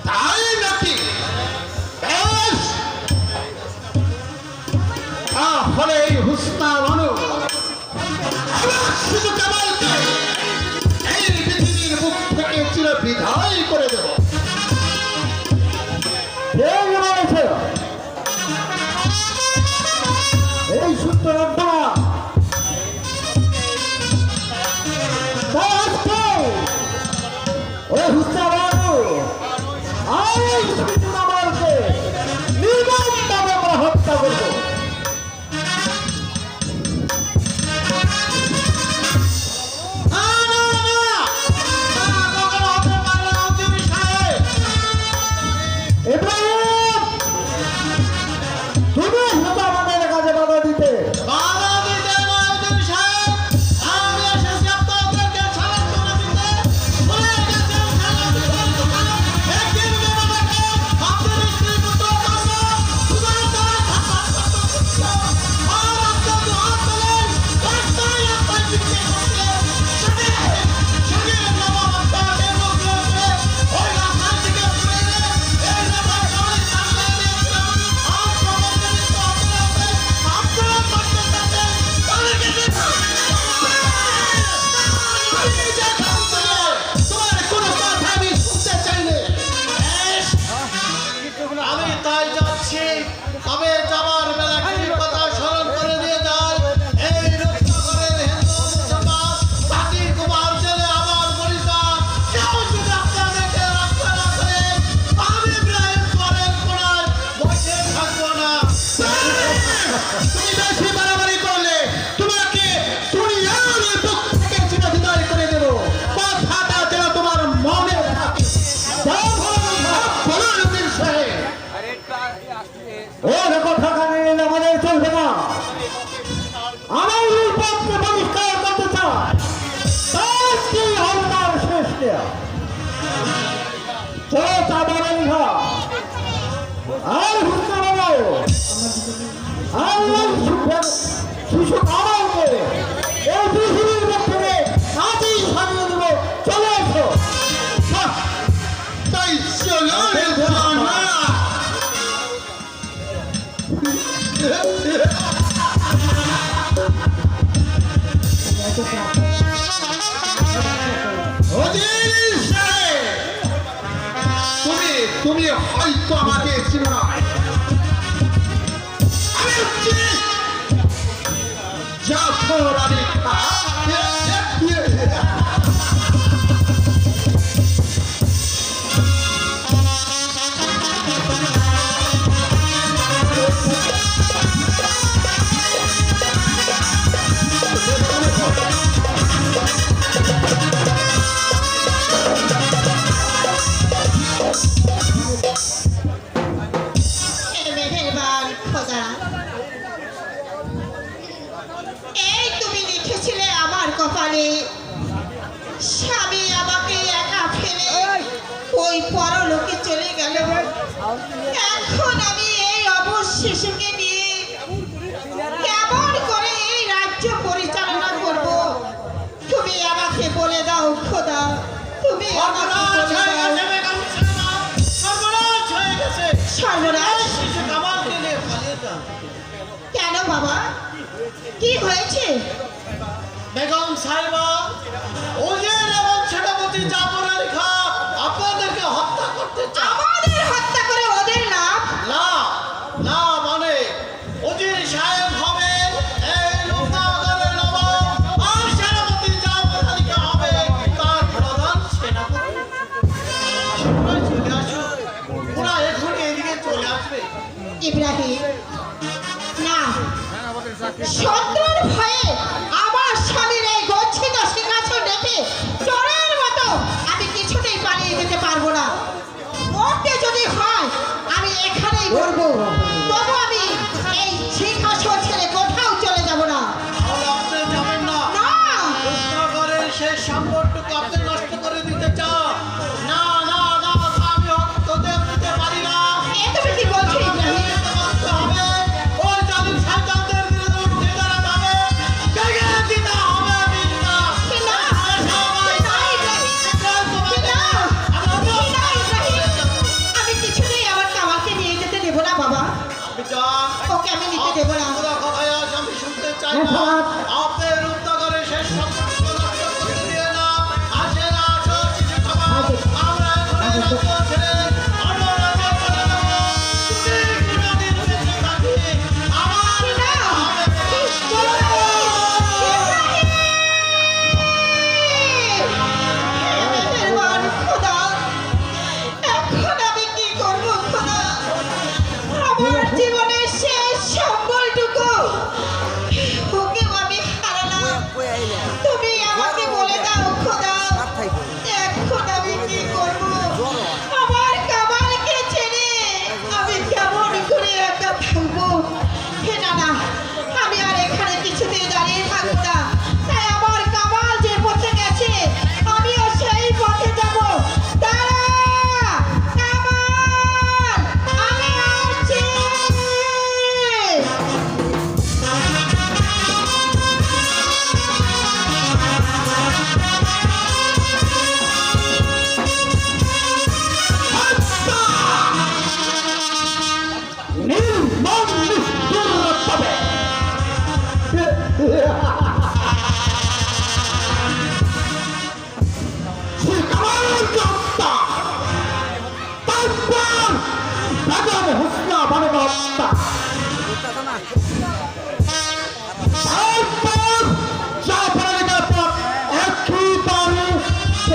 তাই নাকি? বেশ, তাহলে এই হুসনা মানু শুধু কামালকে এই পৃথিবীর বুক থেকে চির বিদায় করে দেব। এই সুন্দর ওই হুসাবানু আমাকে নির্মমভাবে আমরা হত্যা করবো। তুমি আমাদের কাজে বাধা দিতে শিশু আমাকে এই পৃথিবীর মধ্যে আজই সারিয়ে দেব। চলে এসো। তাই চলো তুমি হয়তো আমাকে চিনো না। আমি হচ্ছি জাফর আলী খান। স্বামী আমাকে একা ফেলে ওই পরলোকে চলে গেল। এখন আমি এই অবশ শিশুকে নিয়ে কেমন করে এই রাজ্য পরিচালনা করব? তুমি আমাকে বলে দাও খোদা, তুমি কেন বাবা, কি হয়েছে? বেগম সাহেবা, ওদের এবং সেনাপতি জাফর আলী খান আপনাদেরকে হত্যা করতে চায়। আমাদের হত্যা করে ওদের লাভ? না না, মানে ওজির সাহেব হবেন এই লোকনগরের নবাব, আর সেনাপতি জাফর আলী খান হবে তার প্রধান সেনাপতি। চলে আসুন, ওরা এখনই এদিকে চলে আসবে। ইব্রাহিম, না, শত্রুর ভয়ে আমার স্বামীর এই গচ্ছিত সিংহাসন রেখে চোরের মতো আমি কিছুতেই পালিয়ে যেতে পারবো না। মরতে যদি হয় আমি এখানেই মরবো, তবু আমি এই সিংহাসন ছেড়ে কোথাও চলে যাব না। আপনি যাবেন না? লোকনগরের সেই সম্পদটুকু আপনি নষ্ট করে দিতে চান? না না না, আমি তোদের দিতে পারি না। এ তুমি কি বলছো ইব্রাহিম?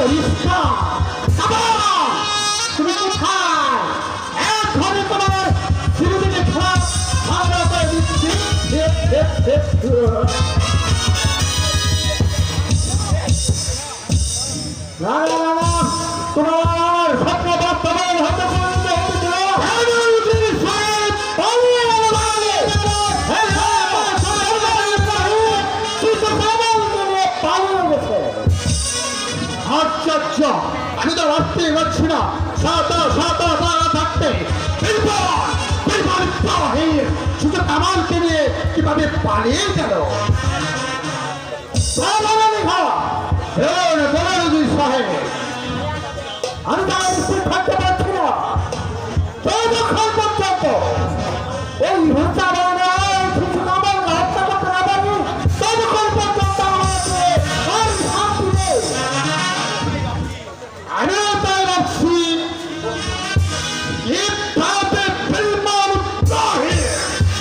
রিস্কা তুমি কোথায়? এক ঘরে তোমার চিরদিনে খারাপ ভাবনা করে দিচ্ছি। না না না না, তোমার স্বপ্ন বাস্তবায়ন হতে পারবে আশ্চর্য, আমি তো রাখতেই পারছি না। সাতা সাতা তারা থাকতে শুধু কামালকে নিয়ে কিভাবে পালিয়ে গেল? আমি তো স্থির থাকতে পারছি না। যতক্ষণ পর্যন্ত ওই হত্যা কিছু কামাল হত্যা করতে না পারি, ততক্ষণ পর্যন্ত আমাকে আর শান্তি নেই। আমিও তাই ভাবছি, কিভাবে বেঈমান ইব্রাহিম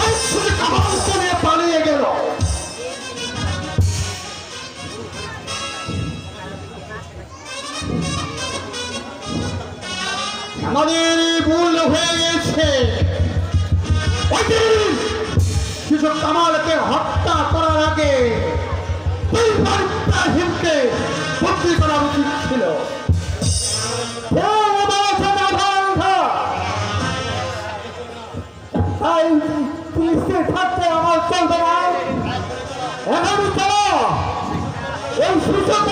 এই শুধু কামালকে নিয়ে পালিয়ে গেল। আমাদের ভুল হয়ে গেছে। কিছু কামালকে হত্যা করার আগে ইব্রাহিমকে বন্দী করা উচিত ছিল। তাই পুলিশে থাকতে আমার চলবে না। এখন চলো এই সুযোগ